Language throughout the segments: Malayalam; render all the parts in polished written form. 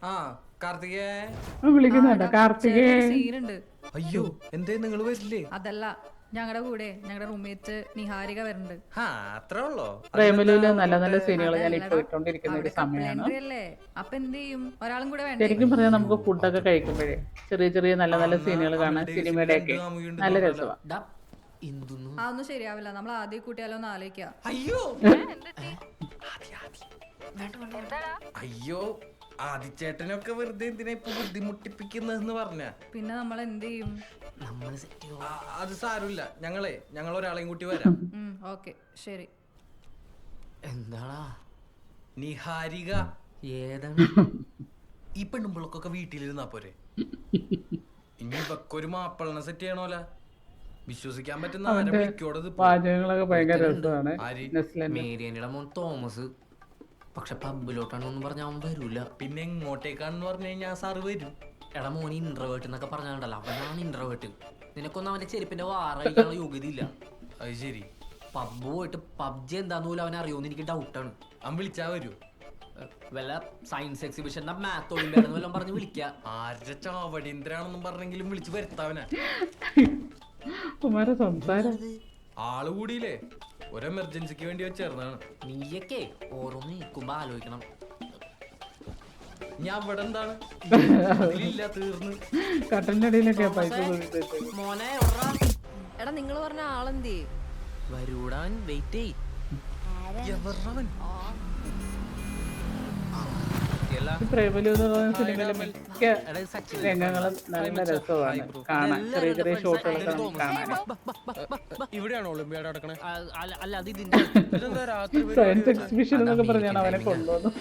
ആ കാർത്തികേ വിളിക്കുന്നുണ്ടോ കാർത്തികേ? സീനുണ്ട്. അയ്യോ എന്തേ നിങ്ങൾ വരില്ലേ? അതല്ല, ഞങ്ങളുടെ കൂടെ ഞങ്ങളുടെ റൂംമേറ്റ് നിഹാരിക വരുന്നുണ്ട്. ആ അത്രേ ഉള്ളോ? പ്രേമലൂല് നല്ല നല്ല സീനുകൾ ഞാൻ അതല്ലടാ, ഇപ്പൊ ഇട്ടോണ്ടിരിക്കുന്ന ഒരു അവിടെ സമയമാണ്. കപ്പിൾ അല്ലേ, അപ്പൊ എന്ത് ചെയ്യും? ഒരാളും കൂടെ വേണ്ടേ? ശരിക്കും പറഞ്ഞാൽ നമുക്ക് ഫുഡൊക്കെ കഴിക്കുമ്പോഴേ ചെറിയ ചെറിയ നല്ല നല്ല സീനുകൾ കാണാൻ സിനിമയുടെ ഒക്കെ നല്ല രസമാണ്. അതൊന്നും ശരിയാവില്ല. നമ്മൾ ആദ്യം കൂട്ടിയാലോ എന്ന് ആലോചിക്കാം. അയ്യോ അയ്യോ ആദിച്ചേട്ടനൊക്കെ വെറുതെ എന്തിനാ ഇപ്പൊ ബുദ്ധിമുട്ടിപ്പിക്കുന്നതെന്ന് പറഞ്ഞ പിന്നെ നമ്മൾ എന്ത് ചെയ്യും? അത് സാരമില്ല, ഞങ്ങൾ ഒരാളെയും കൂട്ടി വരാം. ഓക്കെ ശരി. എന്താടാ നിഹാരിക ഏതാണ്? ഈ പെണ്ണുമ്പിളക്കൊക്കെ വീട്ടിലിരുന്നാ പോരെ? ഇനി ഇവക്കൊരു മാപ്പിളനെ സെറ്റ് ചെയ്യണോല. വിശ്വസിക്കാൻ പറ്റുന്ന ആരെ വിളിക്കോടത്? പാചകങ്ങളൊക്കെ ഭയങ്കര രസമാണ്. മേരിയനിയുടെ മോൻ തോമസ്. പക്ഷെ പബ്ബിലോട്ടാണെന്ന് പറഞ്ഞ അവൻ വരൂല. പിന്നെ എങ്ങോട്ടേക്കാണെന്ന് പറഞ്ഞു കഴിഞ്ഞാൽ സാറ് വരും. എടാ മോൻ ഇൻട്രോവേർട്ട് എന്നൊക്കെ പറഞ്ഞാണ്ടല്ലോ, അവനാണ് ഇൻട്രോവേർട്ട്. നിനക്കൊന്നും അവന്റെ ചെരുപ്പിന്റെ വാറഴിക്കാനുള്ള യോഗ്യത ഇല്ല. അത് ശരി. പബ്ബ് പോയിട്ട് പബ്ജി എന്താന്ന് പോലും അവൻ അറിയോന്ന് എനിക്ക് ഡൗട്ടാണ്. അവൻ വിളിച്ചാ വരൂ. വല്ല സയൻസ് എക്സിബിഷന്റെ മാത്ത് ഒളിമ്പിയാഡെന്ന് വല്ലതും പറഞ്ഞ് വിളിക്കുക. ആരുടെ ചാവടീന്ദ്രാണെന്നും പറഞ്ഞെങ്കിലും വിളിച്ച് വരുത്താവനാ. കുമാര സംസാരം ആള് കൂടിയില്ലേ, ഒരു എമർജൻസിക്ക് വേണ്ടി വെച്ചേർന്നാണ്. നീയൊക്കെ ഓരോന്ന് നിൽക്കുമ്പോ ആലോചിക്കണം. ഞാൻ അവിടെ എന്താണ് അതിലില്ല, തീർന്ന്. കട്ടന്റെ അടിയിലൊക്കെ പൈസ മോനെ എടാ, നിങ്ങൾ പറഞ്ഞ ആളെന്തേ? വരൂടാൻ വെയിറ്റ് ചെയ്. എവരവൻ? പ്രേമലു എന്ന് പറയുന്ന സിനിമയിലെ മിക്ക രംഗങ്ങളും നല്ല രസമാണ് കാണാൻ. ചെറിയ ചെറിയ ഷോട്ടുകളൊക്കെ നമുക്ക് കാണാൻ. ഇവിടെയാണോ ഒളിമ്പിയാഡ് നടക്കണേ? അല്ല അത് ഇതിന്റെ ഇതെന്താ രാത്രി സയൻസ് എക്സിബിഷൻ എന്നൊക്കെ പറഞ്ഞാണ് അവനെ കൊണ്ടുവന്നു.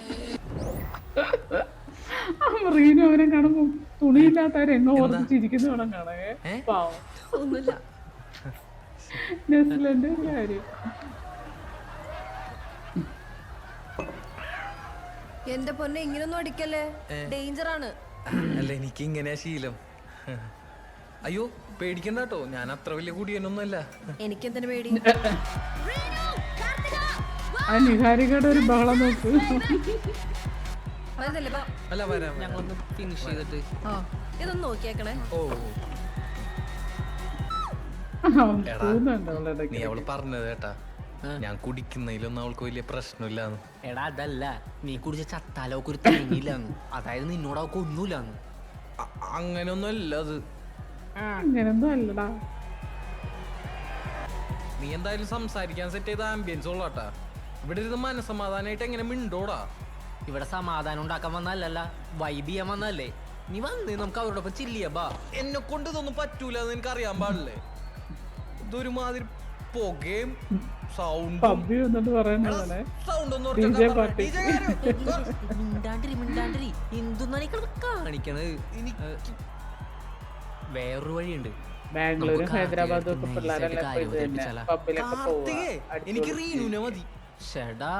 റീനു അവനെ കാണുമ്പോ തുണിയില്ലാത്ത രംഗം ഓർമ്മിച്ചിരിക്കുന്ന വേണം കാണാൻ. പാവം ഒന്നുമില്ല. നെസ്ലന്റെ കാര്യം. എന്റെ പൊന്നെ, ഇങ്ങനൊന്നും അടിക്കല്ലേ, ഡേഞ്ചർ ആണ്. അല്ല, എനിക്ക് ഇങ്ങനെയാ ശീലം. അയ്യോ പേടിക്കണ്ട കേട്ടോ, ഞാൻ അത്ര വലിയ കുടിയനൊന്നുമല്ല. എനിക്കെന്തിനു പേടി? ആ നിഹാരികയുടെ ഒരു ബഹളം നോക്ക്. അല്ല വരാം. ഞങ്ങളൊന്ന് ഫിനിഷ് ചെയ്തിട്ട് ഇതൊന്ന് നോക്കിയേക്കണേ. ഓ തോന്നുന്നുണ്ട് നീ അവള് പറഞ്ഞത് കേട്ടാ, ഞാൻ കുടിക്കുന്നതിലൊന്നും അവൾക്ക് വലിയ പ്രശ്നമില്ലാന്ന്. എടാ അതല്ല, നീ കുടിച്ച ചത്താലോ ഒരു തേങ്ങിയില്ലാന്ന്. അതായത് നിന്നോട് അവൾക്ക് ഒന്നുമില്ലാന്ന്. അങ്ങനൊന്നും അല്ല അത്. അങ്ങനൊന്നും അല്ലടാ. നീ എന്തായാലും സംസാരിക്കാൻ സെറ്റ് ചെയ്ത ആംബിയൻസ് ഉള്ളാട്ടാ. ഇവിടെ ഇരുന്ന് മനസ്സമാധാനായിട്ട് എങ്ങനെ മിണ്ടോടാ? ഇവിടെ സമാധാനം ഉണ്ടാക്കാൻ വന്നല്ല, വൈബ് ചെയ്യാൻ വന്നല്ലേ. നീ വന്ന് നമുക്ക് അവരോടൊപ്പം ചില്ലിയ ബാ. എന്നെ കൊണ്ട് ഇതൊന്നും പറ്റൂല എന്ന് എനിക്ക് അറിയാൻ പാടില്ലേ. ഇതൊരുമാതിരി പുകയും സൗണ്ടും. പബ്ബി വന്നിട്ട് പറയുന്നതല്ലേ സൗണ്ട് ഒന്നും DJ പാർട്ടി. മിണ്ടാണ്ടിരി എന്തൊന്നാണ് കാണിക്കണത്. വേറൊരു വഴിയുണ്ട്. ബാംഗ്ലൂരും ഹൈദരാബാദും ഒക്കെ പിള്ളേരെല്ലാം പോയി തന്നെ പബ്ബിലൊക്കെ എനിക്ക് റീനുനെ മതി. ഷെടാ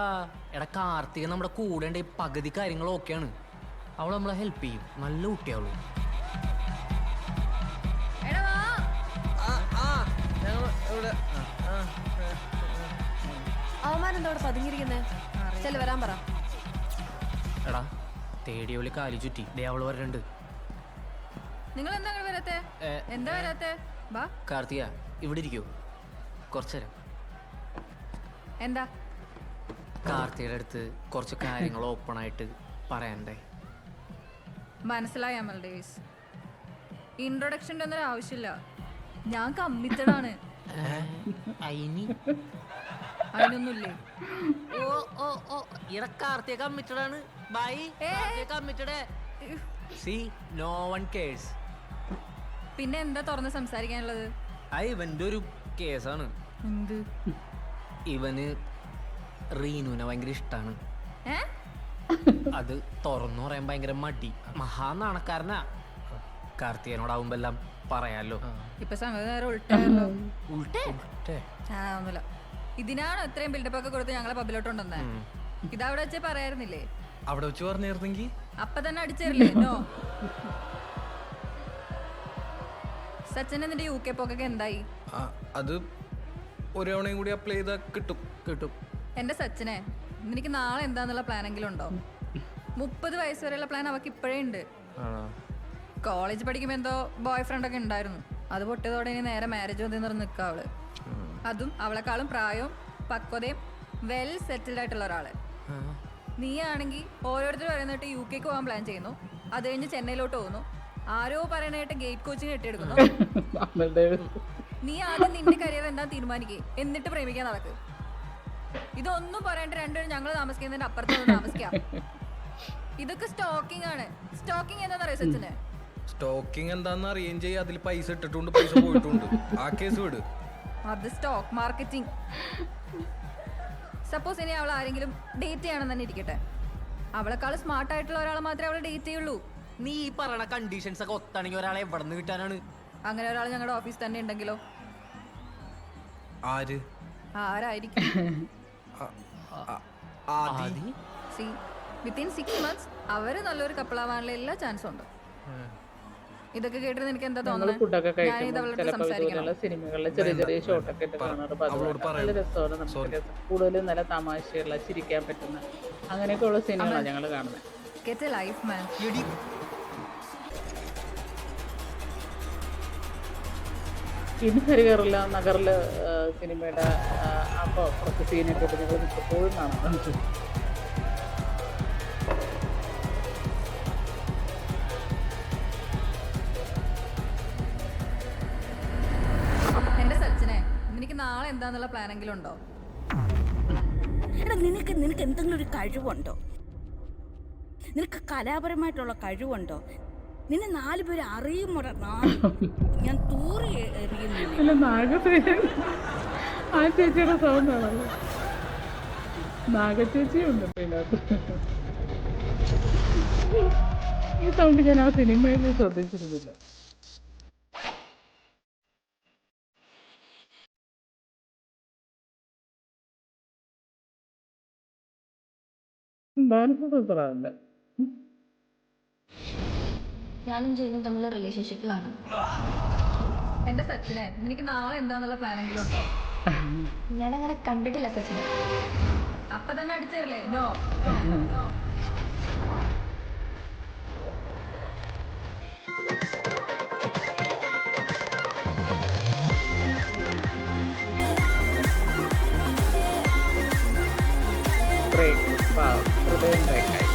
എടാ, കാർത്തിക നമ്മുടെ കൂടെ ഉണ്ട്. പകുതി കാര്യങ്ങളും ഓക്കെയാണ്. അവൾ നമ്മളെ ഹെൽപ്പ് ചെയ്യും. നല്ല കുട്ടിയാവള്. അവന്മാരെന്താ അവിടെ പതുങ്ങിയിരിക്കുന്നേ? ചെല് വരാൻ പറ. എടാ തേടിയവളി കാലി ചുറ്റി. ദേ അവള് വരണ്ട്. നിങ്ങൾ എന്താ വരാത്തെ? എന്താ വരാത്തെ? ബാ കാർത്തിക ഇവിടെ ഇരിക്കൂ കുറച്ചേരം. എന്താ? കാർത്തികയുടെ അടുത്ത് കുറച്ച് കാര്യങ്ങൾ ഓപ്പൺ ആയിട്ട് പറയണ്ടേ? മനസ്സിലായി അമൽ ഡേയ്സ്, ഇൻട്രൊഡക്ഷൻ്റെ ഒന്നും ആവശ്യമില്ല. ഞാൻ കമ്മിറ്റഡാണ്. അതിനൊന്നുമില്ലേ? ഓ ഓ ഓ ഇവിടെ കാർത്തിക കമ്മിറ്റഡ് ആണ്. By committed. See no one cares. പിന്നെ എന്താ തുറന്ന് സംസാരിക്കാനുള്ളത്? ഇവന്റെ ഒരു കേസാണ്. എന്ത്? ഇവന് റീനുവിനെ ഭയങ്കര ഇഷ്ടാണ്. അത് തുറന്നു പറയാൻ ഭയങ്കര മടി. മഹാനാണക്കാരനാ. കാർത്തികനോടാവുമ്പോ എല്ലാം പറയാലോ. ഇപ്പൊ സംഗതി നേരെ ഉൾട്ടായല്ലോ. ഉൾട്ടേ ഒന്നുമില്ല. ഇതിനാണോ ഇത്രയും ബിൽഡപ്പ് ഒക്കെ കൊടുത്ത് ഞങ്ങളെ പബ്ബിലോട്ടുണ്ടെന്നേ? ഇതവിടെ വെച്ചേ പറയായിരുന്നില്ലേ? അവിടെ വെച്ച് പറഞ്ഞിരുന്നെങ്കിൽ അപ്പൊ തന്നെ അടിച്ചേരില്ലേ? നോ. സച്ചിൻ എന്നിട്ട് UK പോക്കൊക്കെ എന്തായി? അത് ഒരു തവണയും കൂടി അപ്ലൈ ചെയ്താൽ കിട്ടും. എന്റെ സച്ചിനെ, നിനക്ക് നാളെ എന്താന്നുള്ള പ്ലാനെങ്കിലും ഉണ്ടോ? 30 വയസ്സ് വരെയുള്ള പ്ലാൻ അവൾക്ക് ഇപ്പോഴേ ഉണ്ട്. കോളേജ് പഠിക്കുമ്പോൾ എന്തോ ബോയ് ഫ്രണ്ട് ഒക്കെ ഉണ്ടായിരുന്നു. അത് പൊട്ടിയതോടെ ഇനി നേരെ മാരേജ് വന്ന് നിൽക്കുക അവള്. അതും അവളെക്കാളും പ്രായവും പക്വതയും വെൽ സെറ്റിൽഡ് ആയിട്ടുള്ള ഒരാള്. നീ ആണെങ്കിൽ ഓരോരുത്തർ പറയുന്നിട്ട് UK പോകാൻ പ്ലാൻ ചെയ്യുന്നു, അത് കഴിഞ്ഞ് ചെന്നൈയിലോട്ട് പോകുന്നു, ആരോ പറയാനായിട്ട് ഗേറ്റ് കോച്ചിങ് കെട്ടിയെടുക്കുന്നു. നീ ആദ്യം നിന്റെ കരിയർ എന്താ തീരുമാനിക്കേ, എന്നിട്ട് പ്രേമിക്കാൻ നടക്ക്. ഇതൊന്നും പറയണ്ട, രണ്ടുപേരും ഞങ്ങൾ താമസിക്കുന്നതിന്റെ അപ്പുറത്ത് താമസിക്കാം. ഇതൊക്കെ സ്റ്റോക്കിംഗ് ആണ്. സ്റ്റോക്കിംഗ് എന്താണെന്നറിയോ സച്ചിന്? സ്റ്റോക്കിംഗ് എന്താന്ന് അറിയുകയും ചെയ്യും, അതിൽ പൈസ ഇട്ടിട്ടുണ്ട്, പൈസ പോയിട്ടുണ്ട്. ആ കേസ് വിട്. അത് സ്റ്റോക്ക് മാർക്കറ്റിംഗ്. സപ്പോസ് ഇനി അവൾ ആരെങ്കിലും ഡേറ്റ് ചെയ്യണമെന്ന് തന്നെ ഇരിക്കട്ടെ, അവളെക്കാൾ സ്മാർട്ട് ആയിട്ടുള്ള ഒരാളെ മാത്രമേ അവൾ ഡേറ്റ് ചെയ്യുള്ളൂ. നീ ഈ പറയണ കണ്ടീഷൻസ് ഒക്കെ ഒത്താണെങ്കിൽ ഒരാളെ എവിടെ നിന്ന് കിട്ടാനാണ്? അങ്ങനെ ഒരാൾ ഞങ്ങളുടെ ഓഫീസ് തന്നെ ഉണ്ടെങ്കിലോ? ആര്? ആരായിരിക്കും? സി വിത്തിൻ 6 months അവര് നല്ലൊരു കപ്പിളാവാനുള്ള എല്ലാ ചാൻസും ഉണ്ട്. ഇതൊക്കെ കേട്ടിട്ട് എനിക്ക് എന്താ തോന്നുന്നത്? ഫുഡൊക്കെ കഴിക്കുമ്പോൾ ചിലപ്പോൾ ഇതുപോലുള്ള സിനിമകളിലെ ചെറിയ ചെറിയ ഷോട്ടൊക്കെ ഇട്ട് കാണാറ് നല്ല രസമാണ്. നമുക്ക് കൂടുതലും നല്ല തമാശയുള്ള ചിരിക്കാൻ പറ്റുന്ന അങ്ങനെയൊക്കെയുള്ള സിനിമകളാണ് ഞങ്ങൾ കാണുന്നത്. Get a life, man. ഇനി ഹരികറില്ല നഗറില് സിനിമയുടെ അപ്പോൾ കുറച്ച് സീനൊക്കെ ഇട്ട് ഞങ്ങൾ മിക്കപ്പോഴും കാണാറുണ്ട്. എന്റെ സച്ചിനെ, നിനക്ക് നാളെ എന്താന്നുള്ള പ്ലാനെങ്കിലും ഉണ്ടോ? എടാ നിനക്ക് എന്തെങ്കിലും ഒരു കഴിവുണ്ടോ? നിനക്ക് കലാപരമായിട്ടുള്ള കഴിവുണ്ടോ? നിന്നെ 4 പേര് അറിയുമോ? ഞാൻ തൂറി എറിയുന്നില്ല. ആ ചേച്ചിയുടെ സൗണ്ട് ആണല്ലോ. നാഗചേച്ചിയുണ്ട് ഇതിനകത്ത്. ഈ സൗണ്ട് ഞാൻ ആ സിനിമയിൽ ശ്രദ്ധിച്ചിരുന്നില്ല. ഭാരതത്തിലാണ് ഞാനും ജയിനും തമ്മിലുള്ള റിലേഷൻഷിപ്പിലാണ്. എന്റെ സച്ചിനെ, നിനക്ക് നാളെ എന്താന്നുള്ള പ്ലാനെങ്കിലും ഉണ്ടോ? ഞാനങ്ങനെ കണ്ടിട്ടില്ല സച്ചിനെ. അപ്പൊ തന്നെ അടിച്ചല്ലേ? നോ. ഹൃദയം ബ്രേക്കായി.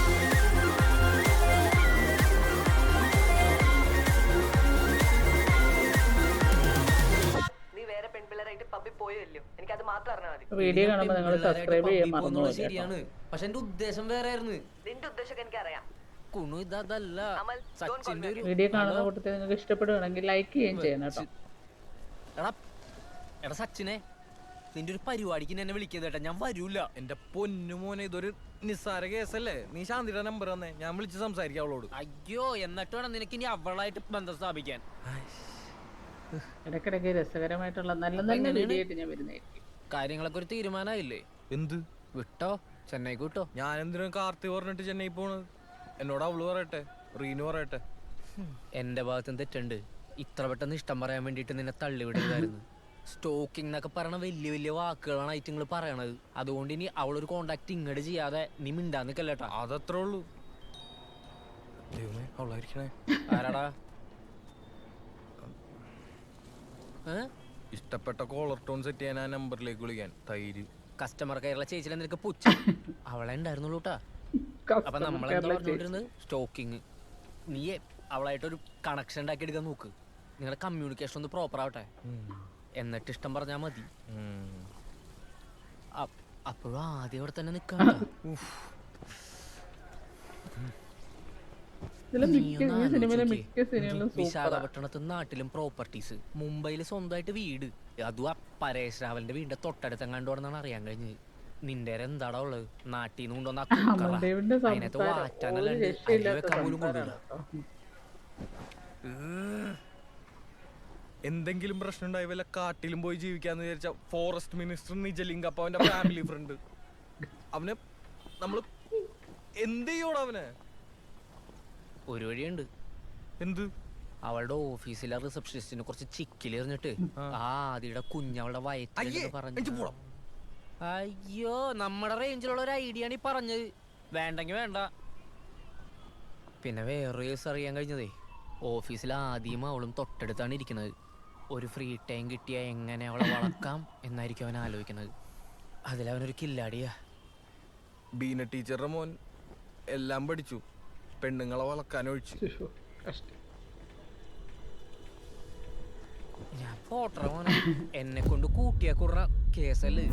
വീഡിയോ കാണുമ്പോൾ നിങ്ങൾ സബ്സ്ക്രൈബ് ചെയ്യാൻ മറന്നു. ശരിയാണ്, പക്ഷെ എന്റെ ഉദ്ദേശം വേറെ ആയിരുന്നു. നിന്റെ ഉദ്ദേശം എനിക്കറിയാം. കുണു ഇതല്ല. സച്ചിന്റെ ഒരു വീഡിയോ കാണുന്ന കൂട്ടത്തിൽ നിങ്ങൾക്ക് ഇഷ്ടപ്പെടുകയാണെങ്കിൽ ലൈക്ക് ചെയ്യുകയും ചെയ്യണം കേട്ടോ. എടാ സച്ചിനെ, നിന്റെ ഒരു പരിപാടിക്ക് എന്നെ വിളിക്കുന്നത് കേട്ടാ, ഞാൻ വരൂല. എന്റെ പൊന്നു മോനെ, ഇതൊരു നിസ്സാര കേസല്ലേ? നീ ശാന്തിയുടെ നമ്പർ തന്നെ, ഞാൻ വിളിച്ച് സംസാരിക്കാം അവളോട്. അയ്യോ, എന്നിട്ട് വേണം നിനക്ക് ഇനി അവളായിട്ട് ബന്ധം സ്ഥാപിക്കാൻ. ഇടയ്ക്കിടയ്ക്ക് രസകരമായിട്ടുള്ള നല്ല നല്ല വീഡിയോ ആയിട്ട് ഞാൻ വരുന്നതായിരിക്കും. കാര്യങ്ങളൊക്കെ ഒരു തീരുമാനമായില്ലേ? എന്ത് വിട്ടോ? ചെന്നൈക്ക് വിട്ടോ? ഞാൻ എന്തിനും കാർത്തി പറഞ്ഞിട്ട് ചെന്നൈ പോണത്? എന്നോട് അവള് പറയട്ടെ, റീനു പറയട്ടെ. എന്റെ ഭാഗത്തും തെറ്റുണ്ട്. ഇത്ര പെട്ടെന്ന് ഇഷ്ടം പറയാൻ വേണ്ടിട്ട് നിന്നെ തള്ളിവിടരുതായിരുന്നു. സ്റ്റോക്കിംഗ് എന്നൊക്കെ പറയണ വലിയ വലിയ വാക്കുകളാണ് ഐറ്റങ്ങൾ പറയണത്. അതുകൊണ്ട് ഇനി അവളൊരു കോണ്ടാക്ട് ഇങ്ങോട്ട് ചെയ്യാതെ നീ മിണ്ടാന്ന് നിക്കല്ലേട്ടാ. അതത്രേ ഉള്ളൂ. ദൈവമേ, അവളായിരിക്കണേ. ആരാടാ? ഇഷ്ടപ്പെട്ട കോളർ ടോൺ സെറ്റ് ചെയ്യാൻ ആ നമ്പറിലേക്ക് വിളിക്കാൻ. തൈര് കസ്റ്റമർ കെയറിലെ ചേച്ചിയിലെ നിനക്ക് പുച്ഛ അവളെ ഉണ്ടായിരുന്നുള്ളൂ കേട്ടാ. അപ്പൊ നമ്മളെന്താ പറഞ്ഞോണ്ടിരുന്നത്? സ്റ്റോക്കിങ്. നീ അവളായിട്ടൊരു കണക്ഷൻ ഉണ്ടാക്കി എടുക്കാൻ നോക്ക്. നിങ്ങളുടെ കമ്മ്യൂണിക്കേഷൻ ഒന്ന് പ്രോപ്പർ ആവട്ടെ, എന്നിട്ട് ഇഷ്ടം പറഞ്ഞാൽ മതി. അപ്പോഴും ആദ്യം അവിടെ തന്നെ നിൽക്കണ്ട. വിശാഖപട്ടണത്ത് നാട്ടിലും പ്രോപ്പർട്ടീസ്, മുംബൈയില് സ്വന്തമായിട്ട് വീട്, അതും ആ പരേഷ് രാവലിന്റെ വീടിന്റെ തൊട്ടടുത്തെങ്ങാണ്ടോടെന്നാണ് അറിയാൻ കഴിഞ്ഞത്. നിന്റെ എന്താടാ ഉള്ളത്? നാട്ടിൽ നിന്ന് കൊണ്ടുവന്ന അതിനകത്ത് വാറ്റാനല്ലാണ്ട് അരി വെക്കാൻ പോലും കൊണ്ടുവരില്ല. എന്തെങ്കിലും പ്രശ്നം ഉണ്ടായി വല്ല കാട്ടിലും പോയി ജീവിക്കാന്ന് വിചാരിച്ച ഫോറസ്റ്റ് മിനിസ്റ്റർ നിജലിംഗ്, അപ്പൊ അവന്റെ ഫാമിലി ഫ്രണ്ട്, അവനെ നമ്മള് എന്ത് ചെയ്യോടാ അവനെ? ഒരു വഴിയുണ്ട്. എന്ത്? അവളുടെ ഓഫീസിലെ റിസപ്ഷനിസ്റ്റിനെ കുറച്ച് ചിക്കിലെറിഞ്ഞിട്ട് ആദിയുടെ കുഞ്ഞവളുടെ വയറ്റിൽ പറഞ്ഞു. അയ്യോ, നമ്മുടെ റേഞ്ചിലുള്ള ഒരു ഐഡിയ ആണ് ഈ പറഞ്ഞത്. വേണ്ടെങ്കി വേണ്ട. പിന്നെ വേറൊരു കേസ് അറിയാൻ കഴിഞ്ഞതേ, ഓഫീസിൽ ആദ്യം അവളും തൊട്ടടുത്താണ് ഇരിക്കുന്നത്. ഒരു ഫ്രീ ടൈം കിട്ടിയാൽ എങ്ങനെ അവളെ വളക്കാം എന്നായിരിക്കും അവൻ ആലോചിക്കുന്നത്. അതിലവനൊരു കില്ലാടിയാ. ബീന ടീച്ചറുടെ മോൻ എല്ലാം പഠിച്ചു, പെണ്ണുങ്ങളെ വളക്കാനൊഴിച്ചു. ഞാൻ പോട്ടറ മോനെ, എന്നെ കൊണ്ട് കൂട്ടിയാ കുറ കേസല്ലേ.